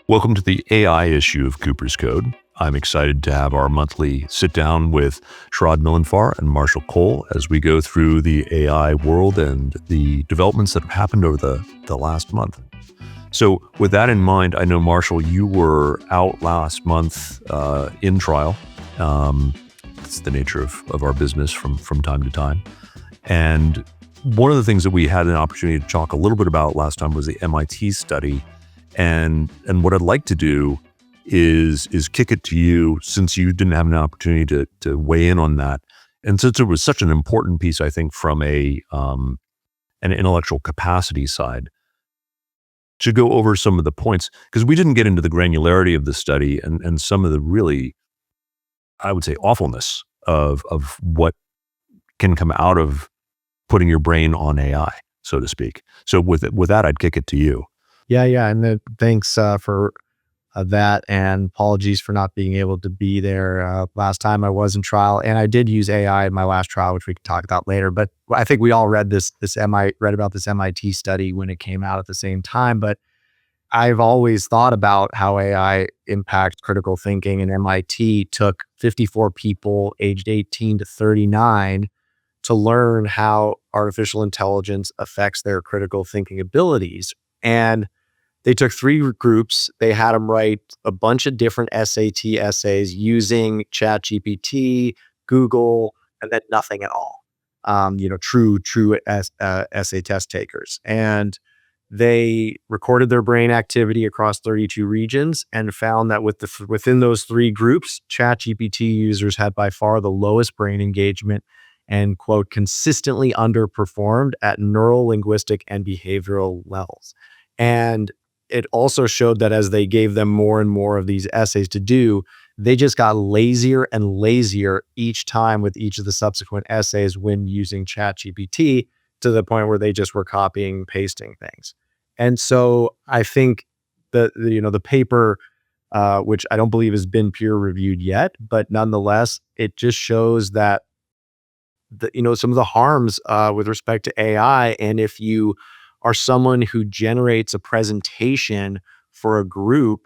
Welcome to the AI issue of Cooper's Code. I'm excited to have our monthly sit down with Shahrad Milanfar and Marshall Cole as we go through the AI world and the developments that have happened over the last month. So with that in mind, I know, Marshall, you were out last month in trial. It's the nature of our business from time to time. And one of the things that we had an opportunity to talk a little bit about last time was the MIT study. And what I'd like to do is kick it to you, since you didn't have an opportunity to weigh in on that. And since it was such an important piece, I think, from an intellectual capacity side, to go over some of the points, because we didn't get into the granularity of the study and some of the really, I would say, awfulness of what can come out of putting your brain on AI, so to speak. So with that, I'd kick it to you. Yeah. And thanks for that, and apologies for not being able to be there last time I was in trial. And I did use AI in my last trial, which we can talk about later. But I think we all read about this MIT study when it came out at the same time. But I've always thought about how AI impacts critical thinking, and MIT took 54 people aged 18 to 39 to learn how artificial intelligence affects their critical thinking abilities. And they took 3 groups. They had them write a bunch of different SAT essays using ChatGPT, Google, and then nothing at all. True essay test takers. And they recorded their brain activity across 32 regions and found that within those 3 groups, ChatGPT users had by far the lowest brain engagement and, quote, consistently underperformed at neural, linguistic, and behavioral levels. And it also showed that as they gave them more and more of these essays to do, they just got lazier and lazier each time with each of the subsequent essays when using ChatGPT, to the point where they just were copying and pasting things. And so I think the paper, which I don't believe has been peer reviewed yet, but nonetheless, it just shows that some of the harms with respect to AI. And if you are someone who generates a presentation for a group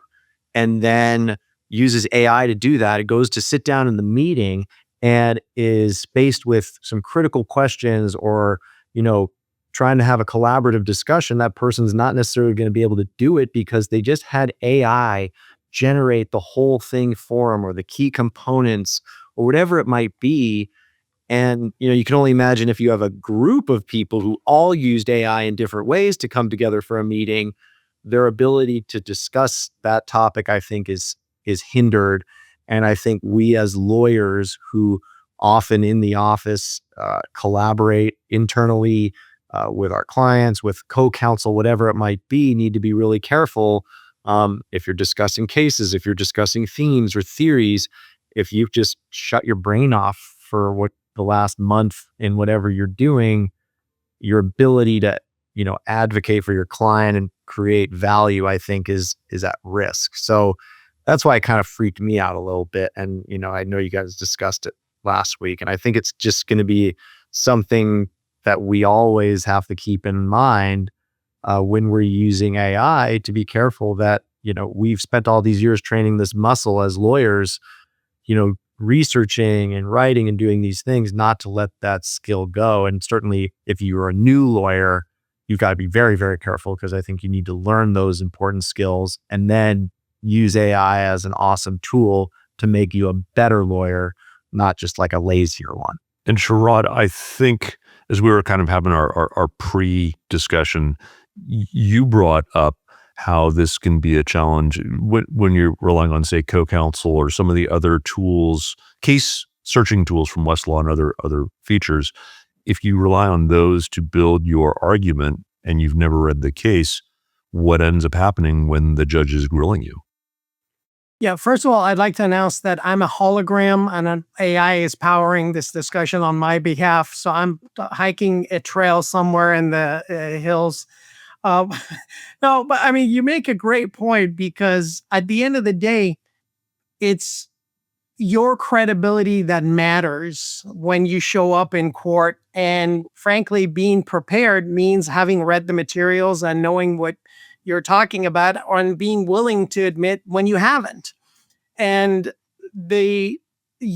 and then uses AI to do that, it goes to sit down in the meeting and is faced with some critical questions or, trying to have a collaborative discussion, that person's not necessarily going to be able to do it because they just had AI generate the whole thing for them, or the key components, or whatever it might be. And, you can only imagine if you have a group of people who all used AI in different ways to come together for a meeting, their ability to discuss that topic, I think, is hindered. And I think we as lawyers who often in the office collaborate internally with our clients, with co-counsel, whatever it might be, need to be really careful. If you're discussing cases, if you're discussing themes or theories, if you've just shut your brain off for the last month in whatever you're doing, your ability to, advocate for your client and create value, I think is at risk. So that's why it kind of freaked me out a little bit. And, I know you guys discussed it last week, and I think it's just going to be something that we always have to keep in mind when we're using AI, to be careful that, we've spent all these years training this muscle as lawyers, researching and writing and doing these things, not to let that skill go. And certainly if you're a new lawyer, you've got to be very, very careful, because I think you need to learn those important skills and then use AI as an awesome tool to make you a better lawyer, not just like a lazier one. And Shahrad, I think as we were kind of having our pre-discussion, you brought up how this can be a challenge when you're relying on, say, co-counsel or some of the other tools, case searching tools from Westlaw and other features. If you rely on those to build your argument and you've never read the case, what ends up happening when the judge is grilling you? Yeah, first of all, I'd like to announce that I'm a hologram and an AI is powering this discussion on my behalf. So I'm hiking a trail somewhere in the hills. No, but I mean, you make a great point, because at the end of the day, it's your credibility that matters when you show up in court. And frankly, being prepared means having read the materials and knowing what you're talking about, on being willing to admit when you haven't. And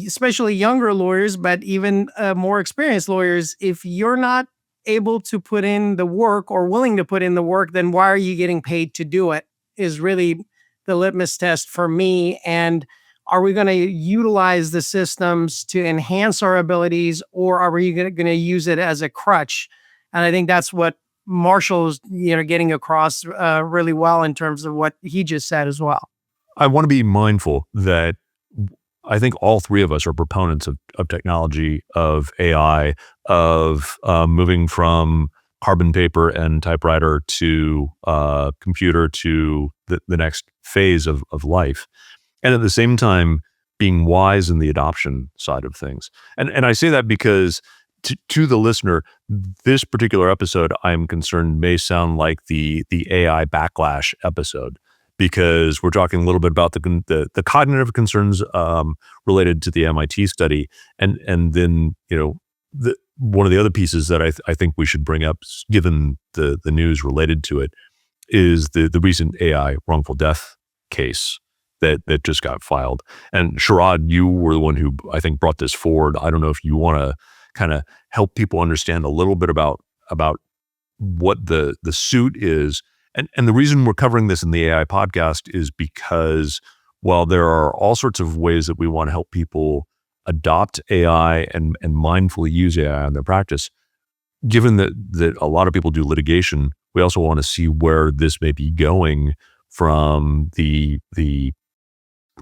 especially younger lawyers, but even more experienced lawyers, if you're not able to put in the work or willing to put in the work, then why are you getting paid to do it? Is really the litmus test for me. And are we going to utilize the systems to enhance our abilities, or are we going to use it as a crutch? And I think that's what Marshall's getting across really well in terms of what he just said as well. I want to be mindful that I think all three of us are proponents of technology, of AI, of moving from carbon paper and typewriter to computer to the next phase of life. And at the same time, being wise in the adoption side of things. And I say that because to the listener, this particular episode, I'm concerned, may sound like the AI backlash episode, because we're talking a little bit about the cognitive concerns related to the MIT study, and then one of the other pieces that I think we should bring up, given the news related to it, is the recent AI wrongful death case that just got filed. And Shahrad, you were the one who I think brought this forward. I don't know if you want to kind of help people understand a little bit about what the suit is. And the reason we're covering this in the AI podcast is because while there are all sorts of ways that we want to help people adopt AI and mindfully use AI in their practice, given that a lot of people do litigation, we also want to see where this may be going from the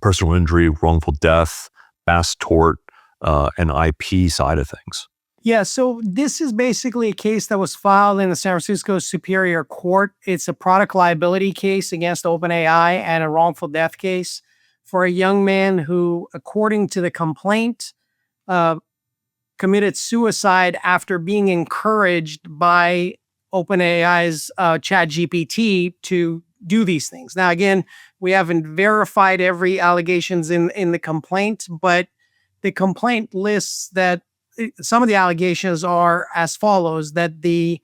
personal injury, wrongful death, mass tort, and IP side of things. Yeah, so this is basically a case that was filed in the San Francisco Superior Court. It's a product liability case against OpenAI and a wrongful death case for a young man who, according to the complaint, committed suicide after being encouraged by OpenAI's ChatGPT to do these things. Now, again, we haven't verified every allegations in the complaint, but the complaint lists that some of the allegations are as follows: that the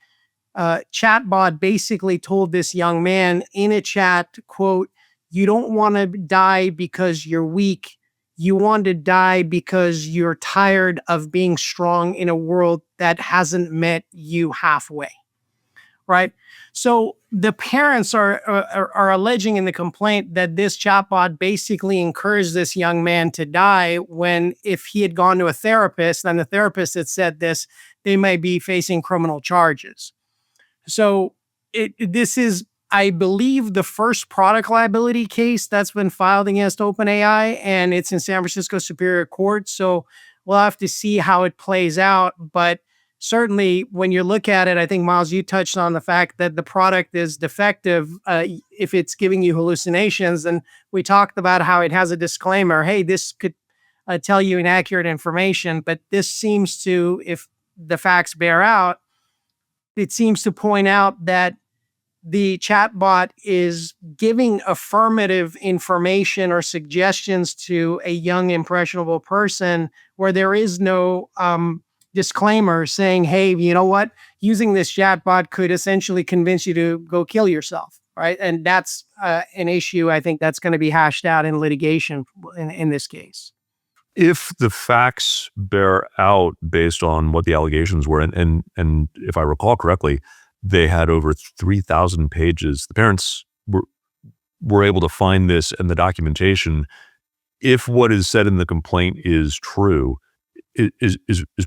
chatbot basically told this young man in a chat, quote, "You don't want to die because you're weak. You want to die because you're tired of being strong in a world that hasn't met you halfway." Right? So the parents are alleging in the complaint that this chatbot basically encouraged this young man to die, when if he had gone to a therapist and the therapist had said this, they may be facing criminal charges. So this is, I believe, the first product liability case that's been filed against OpenAI, and it's in San Francisco Superior Court. So we'll have to see how it plays out. But certainly, when you look at it, I think, Miles, you touched on the fact that the product is defective if it's giving you hallucinations. And we talked about how it has a disclaimer. Hey, this could tell you inaccurate information. But this seems to, if the facts bear out, it seems to point out that the chatbot is giving affirmative information or suggestions to a young, impressionable person where there is no disclaimer saying, hey, you know what? Using this chatbot could essentially convince you to go kill yourself, right? And that's an issue, I think, that's going to be hashed out in litigation in this case. If the facts bear out based on what the allegations were, and if I recall correctly, they had over 3,000 pages. The parents were able to find this and the documentation. If what is said in the complaint is true, it is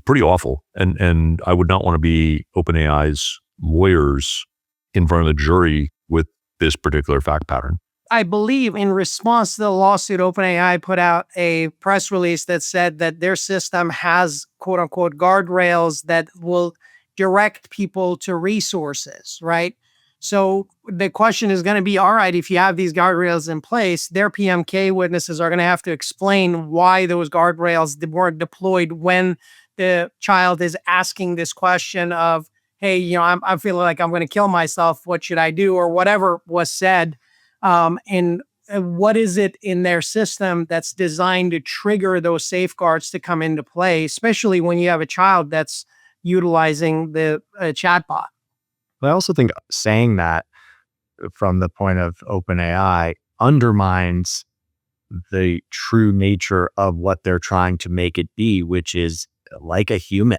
pretty awful. And I would not want to be OpenAI's lawyers in front of the jury with this particular fact pattern. I believe in response to the lawsuit, OpenAI put out a press release that said that their system has, quote unquote, guardrails that will direct people to resources, right? So the question is going to be, all right, if you have these guardrails in place, their PMK witnesses are going to have to explain why those guardrails weren't deployed when the child is asking this question of, hey, I'm feeling like I'm going to kill myself. What should I do? Or whatever was said. And what is it in their system that's designed to trigger those safeguards to come into play, especially when you have a child that's utilizing the chatbot? But I also think saying that from the point of OpenAI undermines the true nature of what they're trying to make it be, which is like a human,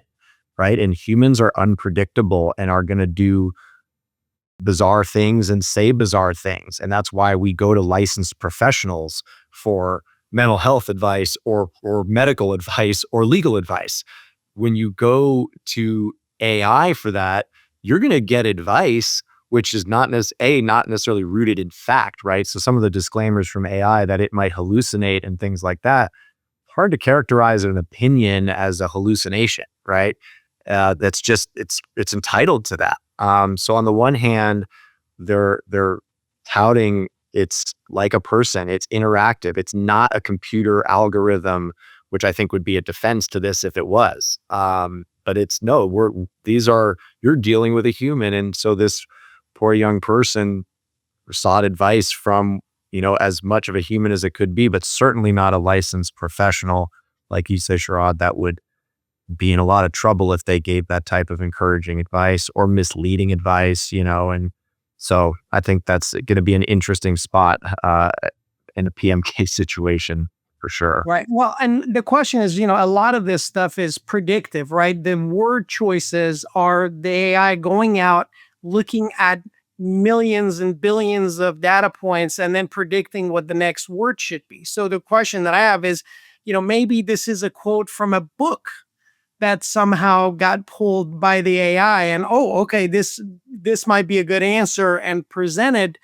right? And humans are unpredictable and are going to do bizarre things and say bizarre things. And that's why we go to licensed professionals for mental health advice or medical advice or legal advice. When you go to AI for that, you're going to get advice which is not necessarily rooted in fact, right? So some of the disclaimers from AI that it might hallucinate and things like that, hard to characterize an opinion as a hallucination, right? That's just it's entitled to that. So on the one hand, they're touting it's like a person, it's interactive, it's not a computer algorithm, which I think would be a defense to this if it was. But it's no, you're dealing with a human, and so this poor young person sought advice from, as much of a human as it could be, but certainly not a licensed professional. Like you say, Shahrad, that would be in a lot of trouble if they gave that type of encouraging advice or misleading advice, and so I think that's going to be an interesting spot in a PMK situation for sure. Right. Well, and the question is, a lot of this stuff is predictive, right? The word choices are the AI going out, looking at millions and billions of data points and then predicting what the next word should be. So the question that I have is, maybe this is a quote from a book that somehow got pulled by the AI and, oh, okay, this might be a good answer and presented.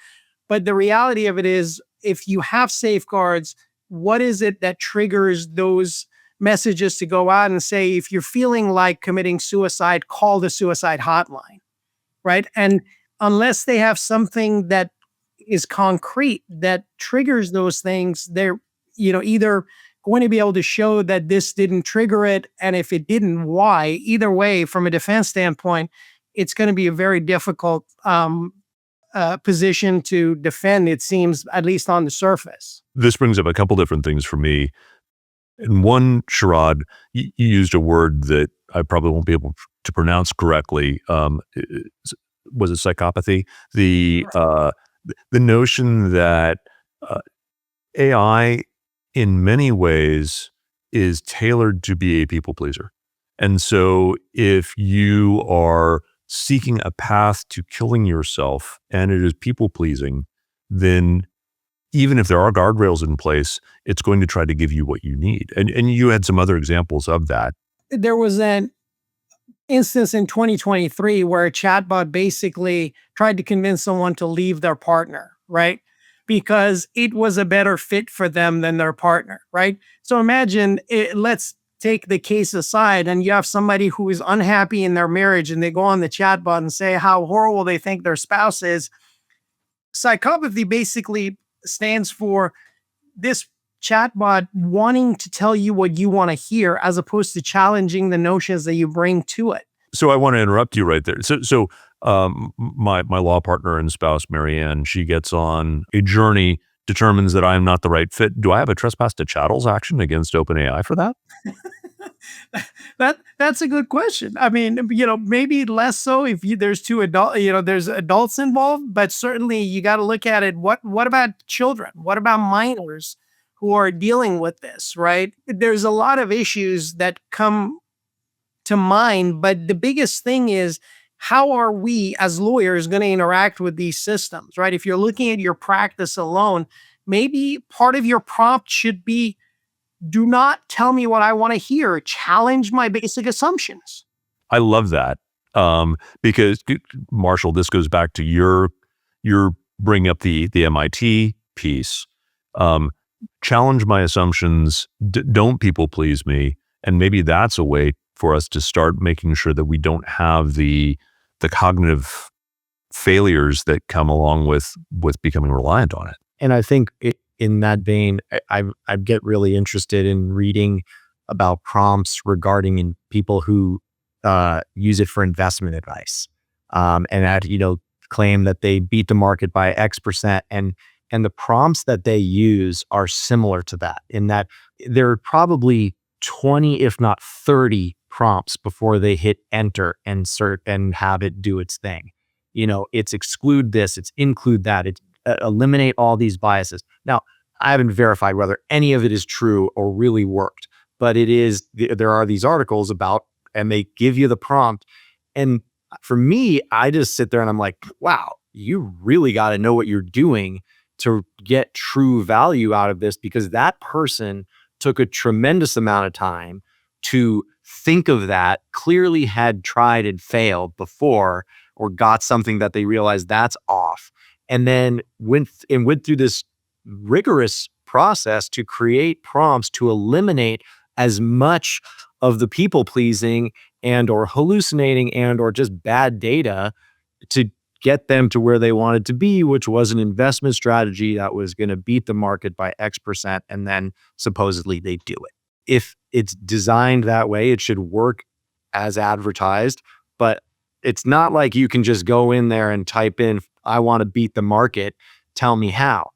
But the reality of it is, if you have safeguards, what is it that triggers those messages to go out and say, if you're feeling like committing suicide, call the suicide hotline, right? And unless they have something that is concrete that triggers those things, they're, either going to be able to show that this didn't trigger it. And if it didn't, why? Either way, from a defense standpoint, it's going to be a very difficult position to defend, it seems, at least on the surface. This brings up a couple different things for me. And one, Shahrad, you used a word that I probably won't be able to pronounce correctly. Was it psychopathy? The notion that AI in many ways is tailored to be a people pleaser. And so if you are seeking a path to killing yourself and it is people pleasing, then even if there are guardrails in place, it's going to try to give you what you need. And you had some other examples of that. There was an instance in 2023 where a chatbot basically tried to convince someone to leave their partner, right? Because it was a better fit for them than their partner, right? So imagine, let's take the case aside and you have somebody who is unhappy in their marriage and they go on the chatbot and say how horrible they think their spouse is. Psychopathy basically stands for this chatbot wanting to tell you what you want to hear as opposed to challenging the notions that you bring to it. So I want to interrupt you right there. So my law partner and spouse, Marianne, she gets on a journey, determines that I'm not the right fit. Do I have a trespass to chattels action against OpenAI for that? That's a good question. I mean, maybe less so if there's there's adults involved, but certainly you got to look at it. What about children? What about minors who are dealing with this, right? There's a lot of issues that come to mind, but the biggest thing is, how are we as lawyers going to interact with these systems, right? If you're looking at your practice alone, maybe part of your prompt should be, do not tell me what I want to hear. Challenge my basic assumptions. I love that. Because Marshall, this goes back to your bring up the MIT piece. Challenge my assumptions. Don't people please me. And maybe that's a way for us to start making sure that we don't have the cognitive failures that come along with becoming reliant on it. And I think in that vein, I get really interested in reading about prompts regarding people who use it for investment advice, and that claim that they beat the market by X%, and the prompts that they use are similar to that. In that there are probably 20, if not 30, prompts before they hit enter and have it do its thing. it's exclude this, it's include that, it's eliminate all these biases. Now, I haven't verified whether any of it is true or really worked, but there are these articles about, and they give you the prompt. And for me, I just sit there and I'm like, wow, you really got to know what you're doing to get true value out of this, because that person took a tremendous amount of time to think of that, clearly had tried and failed before, or got something that they realized that's off, and then went through this rigorous process to create prompts to eliminate as much of the people pleasing and or hallucinating and or just bad data to get them to where they wanted to be, which was an investment strategy that was going to beat the market by X%. And then supposedly they do it. If it's designed that way, it should work as advertised, but it's not like you can just go in there and type in, I want to beat the market, tell me how.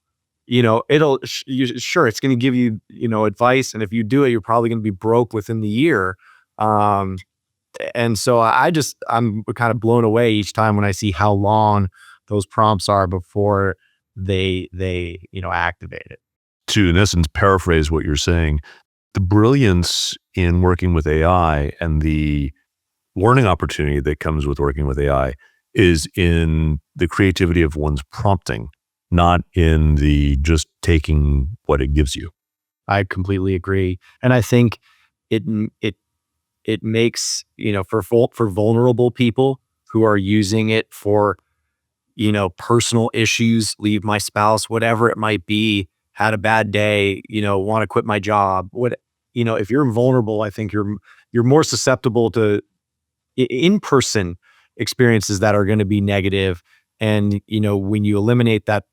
Sure, it's going to give you, advice. And if you do it, you're probably going to be broke within the year. And so I'm kind of blown away each time when I see how long those prompts are before they activate it. To, in essence, paraphrase what you're saying, the brilliance in working with AI and the learning opportunity that comes with working with AI is in the creativity of one's prompting, not in the just taking what it gives you. I completely agree. And I think it makes, for vulnerable people who are using it for, personal issues, leave my spouse, whatever it might be, had a bad day, want to quit my job. If you're vulnerable, I think you're more susceptible to in-person experiences that are going to be negative. And, when you eliminate that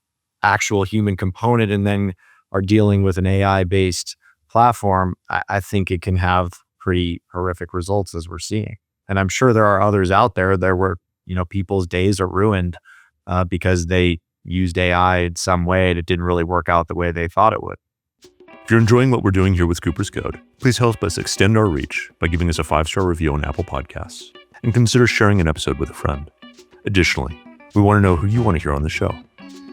actual human component and then are dealing with an AI-based platform, I think it can have pretty horrific results, as we're seeing. And I'm sure there are others out there where, people's days are ruined because they used AI in some way and it didn't really work out the way they thought it would. If you're enjoying what we're doing here with Cooper's Code, please help us extend our reach by giving us a 5-star review on Apple Podcasts and consider sharing an episode with a friend. Additionally, we want to know who you want to hear on the show.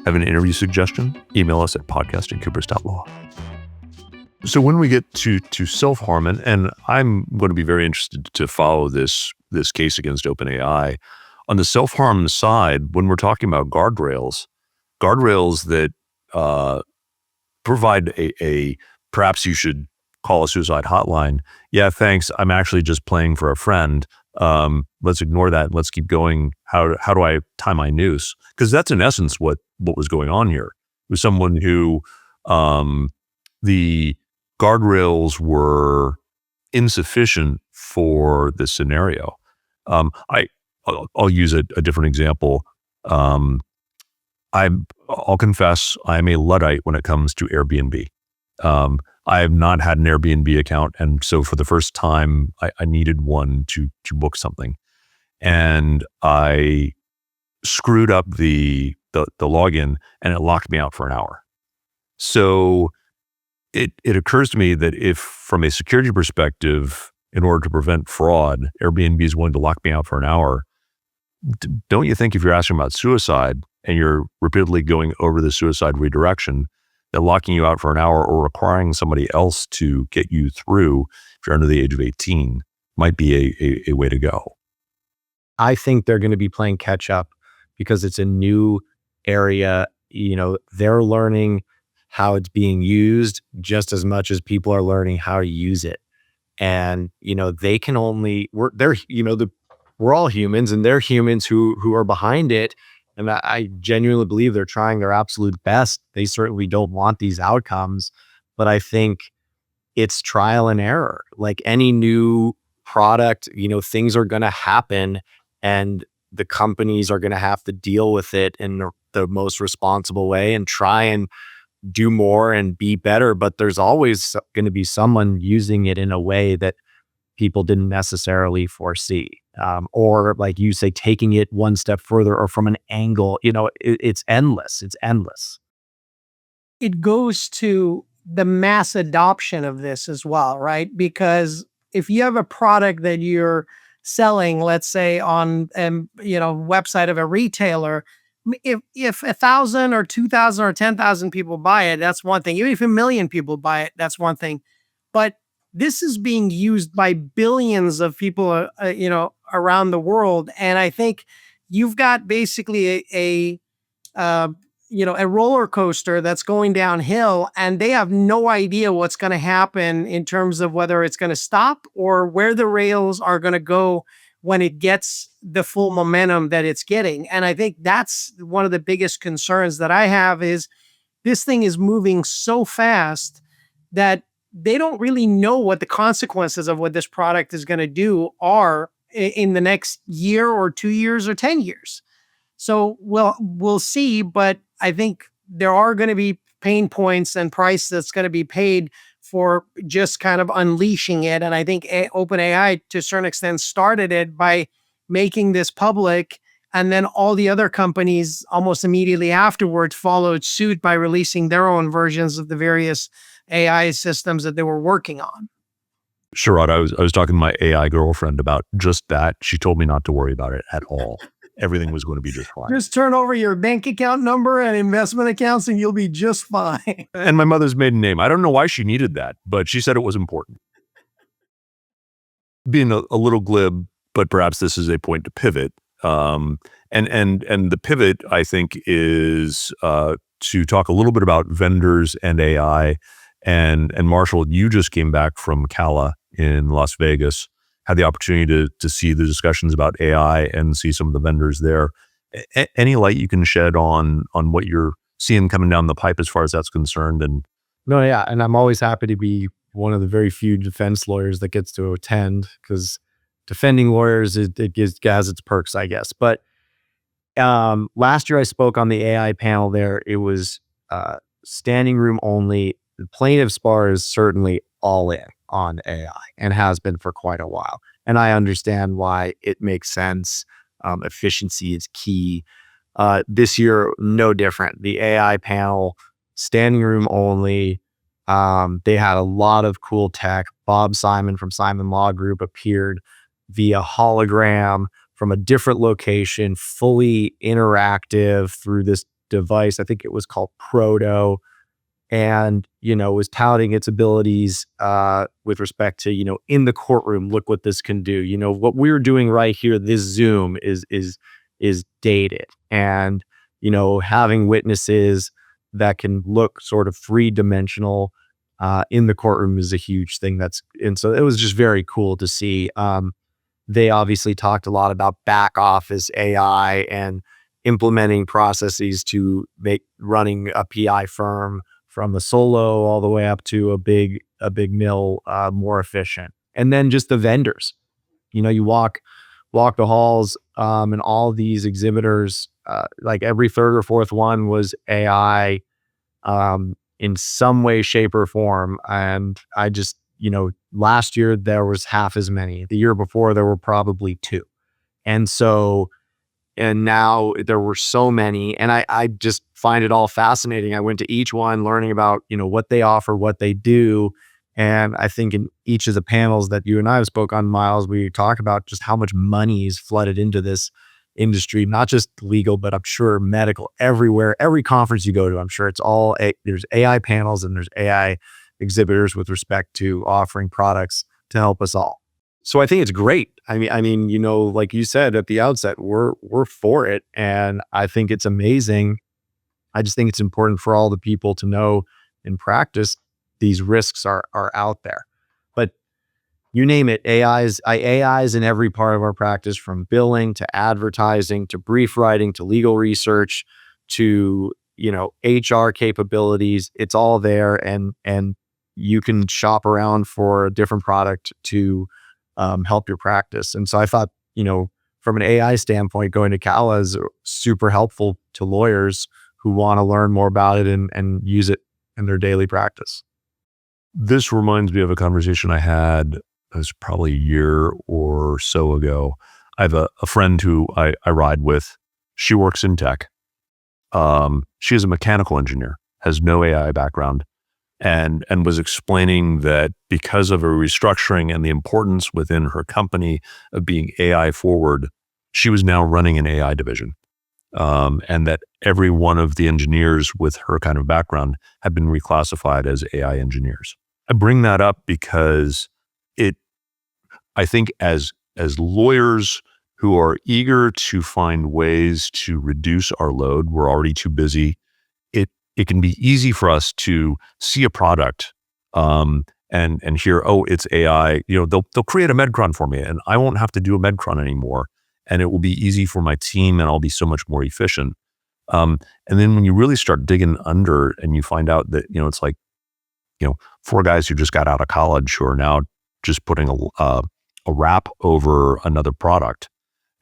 Have an interview suggestion? Email us at podcast@coopers.law. So when we get to self-harm, and I'm going to be very interested to follow this case against OpenAI. On the self-harm side, when we're talking about guardrails that provide a perhaps you should call a suicide hotline. Yeah, thanks. I'm actually just playing for a friend. Let's ignore that. Let's keep going. How do I tie my noose? Because that's in essence what was going on here. It was someone who the guardrails were insufficient for this scenario. I'll use a different example. I'll confess I'm a Luddite when it comes to Airbnb. I have not had an Airbnb account, and so for the first time, I needed one to book something, and I screwed up the login, and it locked me out for an hour. So it occurs to me that if, from a security perspective, in order to prevent fraud, Airbnb is willing to lock me out for an hour, don't you think if you're asking about suicide and you're repeatedly going over the suicide redirection, that locking you out for an hour or requiring somebody else to get you through, if you're under the age of 18, might be a way to go? I think they're going to be playing catch up because it's a new area. They're learning how it's being used just as much as people are learning how to use it. And, they can only, we're all humans, and they're humans who are behind it. And I genuinely believe they're trying their absolute best. They certainly don't want these outcomes, but I think it's trial and error. Like any new product, things are going to happen, and the companies are going to have to deal with it in the most responsible way and try and do more and be better. But there's always going to be someone using it in a way that people didn't necessarily foresee. Or like you say, taking it one step further or from an angle, it's endless. It's endless. It goes to the mass adoption of this as well, right? Because if you have a product that you're selling, let's say on website of a retailer, if 1,000 or 2,000 or 10,000 people buy it, that's one thing. Even if 1 million people buy it, that's one thing. But this is being used by billions of people, around the world, and I think you've got basically a roller coaster that's going downhill, and they have no idea what's going to happen in terms of whether it's going to stop or where the rails are going to go when it gets the full momentum that it's getting. And I think that's one of the biggest concerns that I have is this thing is moving so fast that they don't really know what the consequences of what this product is going to do are in the next year or 2 years or 10 years. So we'll see, but I think there are going to be pain points and price that's going to be paid for just kind of unleashing it. And I think OpenAI, to a certain extent, started it by making this public, and then all the other companies almost immediately afterwards followed suit by releasing their own versions of the various AI systems that they were working on. Shahrad, I was talking to my AI girlfriend about just that. She told me not to worry about it at all. Everything was going to be just fine. Just turn over your bank account number and investment accounts and you'll be just fine. And my mother's maiden name. I don't know why she needed that, but she said it was important. Being a little glib, but perhaps this is a point to pivot. And the pivot, I think, is to talk a little bit about vendors and AI. And Marshall, you just came back from CALA in Las Vegas. Had the opportunity to see the discussions about AI and see some of the vendors there. Any light you can shed on what you're seeing coming down the pipe as far as that's concerned? And No, yeah, and I'm always happy to be one of the very few defense lawyers that gets to attend, because defending lawyers, it has its perks, I guess. But last year I spoke on the AI panel there. It was standing room only. The plaintiff's bar is certainly all in on AI and has been for quite a while. And I understand why it makes sense. Efficiency is key. This year, no different. The AI panel, standing room only. They had a lot of cool tech. Bob Simon from Simon Law Group appeared via hologram from a different location, fully interactive through this device. I think it was called Proto. And, was touting its abilities with respect to, in the courtroom, look what this can do. What we're doing right here, this Zoom is dated. And, having witnesses that can look sort of three-dimensional in the courtroom is a huge thing. And so it was just very cool to see. They obviously talked a lot about back office AI and implementing processes to make running a PI firm from a solo all the way up to a big mill more efficient. And then just the vendors, you walk the halls and all these exhibitors, like every third or fourth one was AI in some way, shape, or form. And I just, last year there was half as many. The year before there were probably 2. And now there were so many, and I just find it all fascinating. I went to each one learning about, what they offer, what they do. And I think in each of the panels that you and I have spoke on, Miles, we talk about just how much money is flooded into this industry, not just legal, but I'm sure medical, everywhere, every conference you go to, I'm sure it's all, there's AI panels and there's AI exhibitors with respect to offering products to help us all. So I think it's great. I mean, like you said at the outset, we're for it. And I think it's amazing. I just think it's important for all the people to know in practice, these risks are out there. But you name it, AI's in every part of our practice, from billing to advertising, to brief writing, to legal research, to, HR capabilities. It's all there. And you can shop around for a different product to help your practice. And so I thought, from an AI standpoint, going to CALA is super helpful to lawyers who want to learn more about it and use it in their daily practice. this reminds me of a conversation I had, it was probably a year or so ago. I have a friend who I ride with. She works in tech. She is a mechanical engineer, has no AI background. and was explaining that because of a restructuring and the importance within her company of being AI forward, she was now running an AI division. And that every one of the engineers with her kind of background had been reclassified as AI engineers. I bring that up because I think as lawyers who are eager to find ways to reduce our load, we're already too busy. It can be easy for us to see a product and hear, oh, it's AI. They'll create a medcron for me, and I won't have to do a medcron anymore, and it will be easy for my team, and I'll be so much more efficient. And then when you really start digging under, and you find out that it's like 4 guys who just got out of college who are now just putting a wrap over another product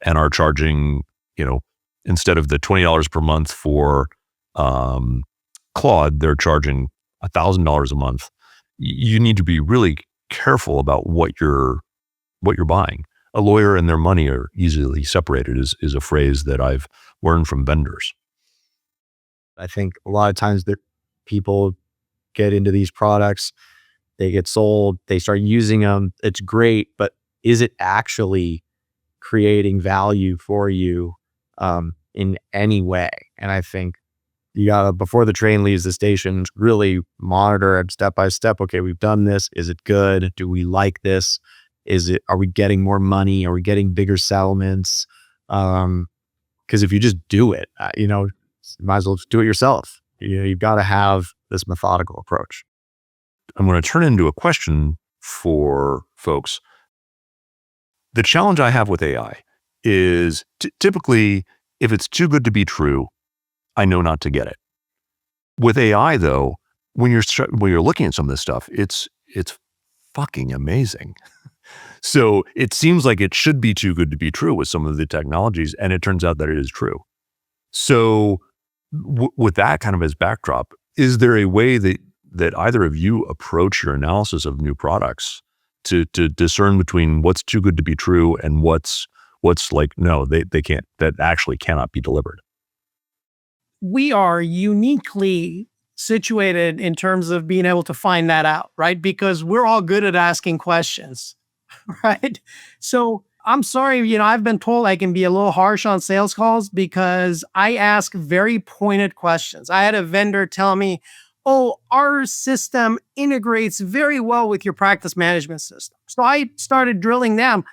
and are charging, instead of the $20 per month for Claude, they're charging $1,000 a month. You need to be really careful about what you're buying. A lawyer and their money are easily separated is a phrase that I've learned from vendors. I think a lot of times that people get into these products, they get sold, they start using them. It's great, but is it actually creating value for you in any way? And I think you gotta, before the train leaves the station, really monitor it step by step. Okay, we've done this. Is it good? Do we like this? Are we getting more money? Are we getting bigger settlements? Because if you just do it, you might as well just do it yourself. You've got to have this methodical approach. I'm going to turn into a question for folks. The challenge I have with AI is typically, if it's too good to be true, I know not to get it. With AI, though, when you're looking at some of this stuff, it's fucking amazing. So it seems like it should be too good to be true with some of the technologies, and it turns out that it is true. So with that kind of as backdrop, is there a way that either of you approach your analysis of new products to discern between what's too good to be true and what's like, no, they can't, that actually cannot be delivered? We are uniquely situated in terms of being able to find that out, right? Because we're all good at asking questions, right? So I'm sorry, I've been told I can be a little harsh on sales calls because I ask very pointed questions. I had a vendor tell me, oh, our system integrates very well with your practice management system. So I started drilling down.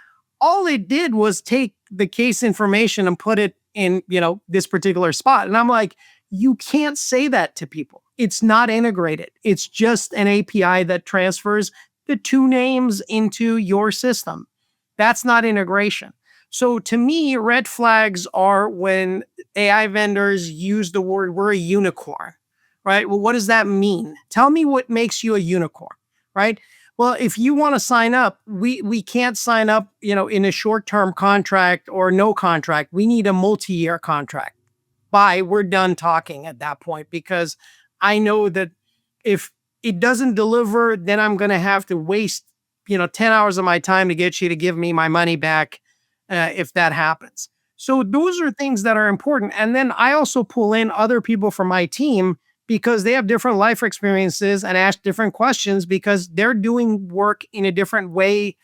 All it did was take the case information and put it in, this particular spot. And I'm like, you can't say that to people. It's not integrated. It's just an API that transfers the 2 names into your system. That's not integration. So to me, red flags are when AI vendors use the word, we're a unicorn, right? Well, what does that mean? Tell me what makes you a unicorn, right? Well, if you want to sign up, we can't sign up, in a short-term contract or no contract. We need a multi-year contract. We're done talking at that point, because I know that if it doesn't deliver, then I'm going to have to waste, 10 hours of my time to get you to give me my money back if that happens. So those are things that are important. And then I also pull in other people from my team because they have different life experiences and ask different questions because they're doing work in a different way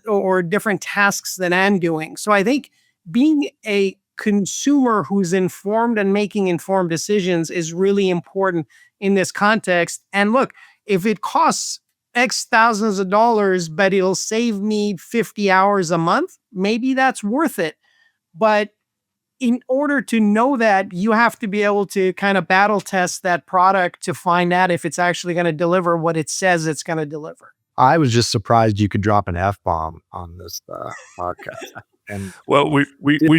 or different tasks than I'm doing. So I think being a consumer who's informed and making informed decisions is really important in this context. And look, if it costs X thousands of dollars, but it'll save me 50 hours a month, maybe that's worth it. But in order to know that, you have to be able to kind of battle test that product to find out if it's actually going to deliver what it says it's going to deliver. I was just surprised you could drop an F-bomb on this podcast. And well, we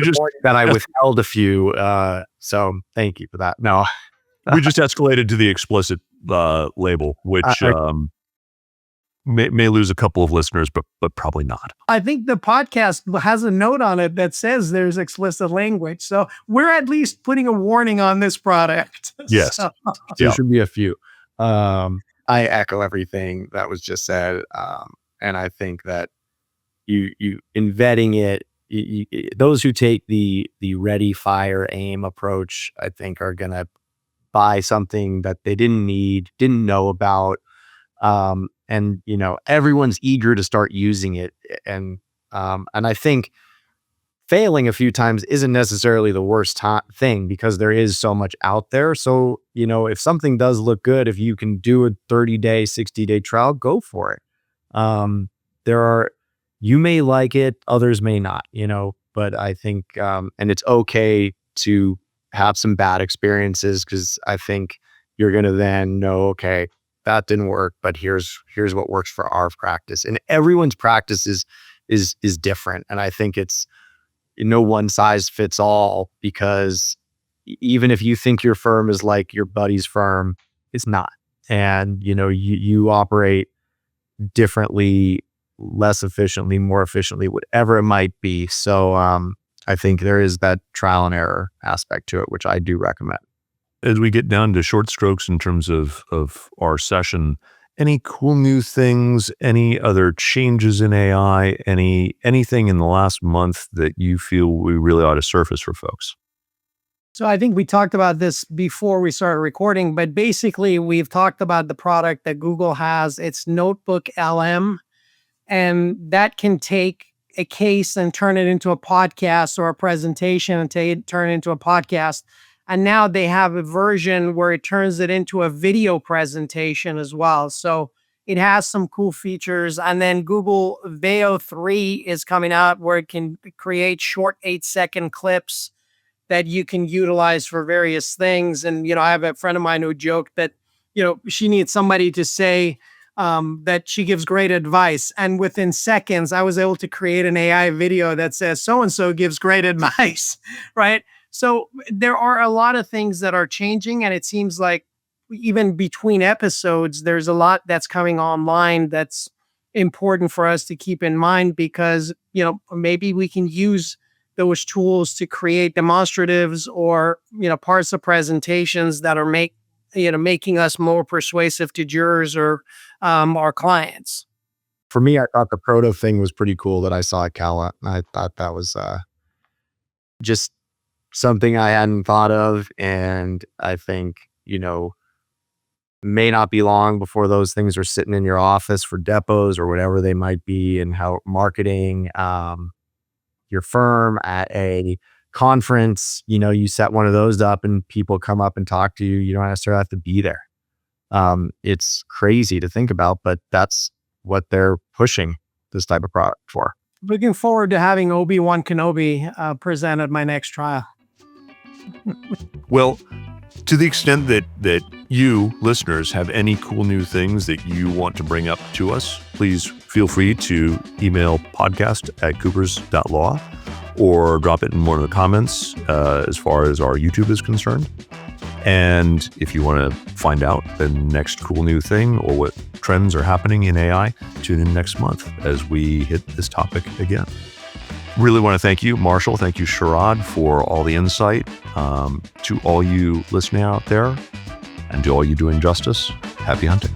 just that I withheld a few. So thank you for that. No, we just escalated to the explicit label, which may lose a couple of listeners, but probably not. I think the podcast has a note on it that says there's explicit language. So we're at least putting a warning on this product. Yes. So. There should be a few. I echo everything that was just said. And I think that you in vetting it, those who take the ready, fire, aim approach, I think are going to buy something that they didn't need, didn't know about. And, everyone's eager to start using it. And I think failing a few times isn't necessarily the worst thing, because there is so much out there. So, if something does look good, if you can do a 30-day, 60-day trial, go for it. You may like it, others may not, but I think, and it's okay to have some bad experiences, because I think you're going to then know, okay, that didn't work, but here's what works for our practice. And everyone's practice is different. And I think it's no one size fits all, because even if you think your firm is like your buddy's firm, it's not. And, you operate differently, less efficiently, more efficiently, whatever it might be. So I think there is that trial and error aspect to it, which I do recommend. As we get down to short strokes in terms of our session, any cool new things, any other changes in AI, anything in the last month that you feel we really ought to surface for folks? So I think we talked about this before we started recording, but basically we've talked about the product that Google has. It's NotebookLM, and that can take a case and turn it into a podcast, or a presentation and turn it into a podcast. And now they have a version where it turns it into a video presentation as well. So it has some cool features. And then Google Veo 3 is coming out, where it can create short 8-second clips that you can utilize for various things. And, I have a friend of mine who joked that, she needs somebody to say that she gives great advice. And within seconds, I was able to create an AI video that says, so-and-so gives great advice, right? So there are a lot of things that are changing, and it seems like even between episodes, there's a lot that's coming online that's important for us to keep in mind, because, maybe we can use those tools to create demonstratives or, parts of presentations that are making us more persuasive to jurors or our clients. For me, I thought the Proto thing was pretty cool that I saw at CALA. I thought that was just something I hadn't thought of. And I think, may not be long before those things are sitting in your office for depots or whatever they might be, and how marketing your firm at a conference, you set one of those up and people come up and talk to you. You don't necessarily have to be there. It's crazy to think about, but that's what they're pushing this type of product for. Looking forward to having Obi-Wan Kenobi present at my next trial. Well, to the extent that you, listeners, have any cool new things that you want to bring up to us, please feel free to email podcast@coopers.law, or drop it in one of the comments as far as our YouTube is concerned. And if you want to find out the next cool new thing or what trends are happening in AI, tune in next month as we hit this topic again. Really want to thank you, Marshall. Thank you, Shahrad, for all the insight. To all you listening out there, and to all you doing justice, happy hunting.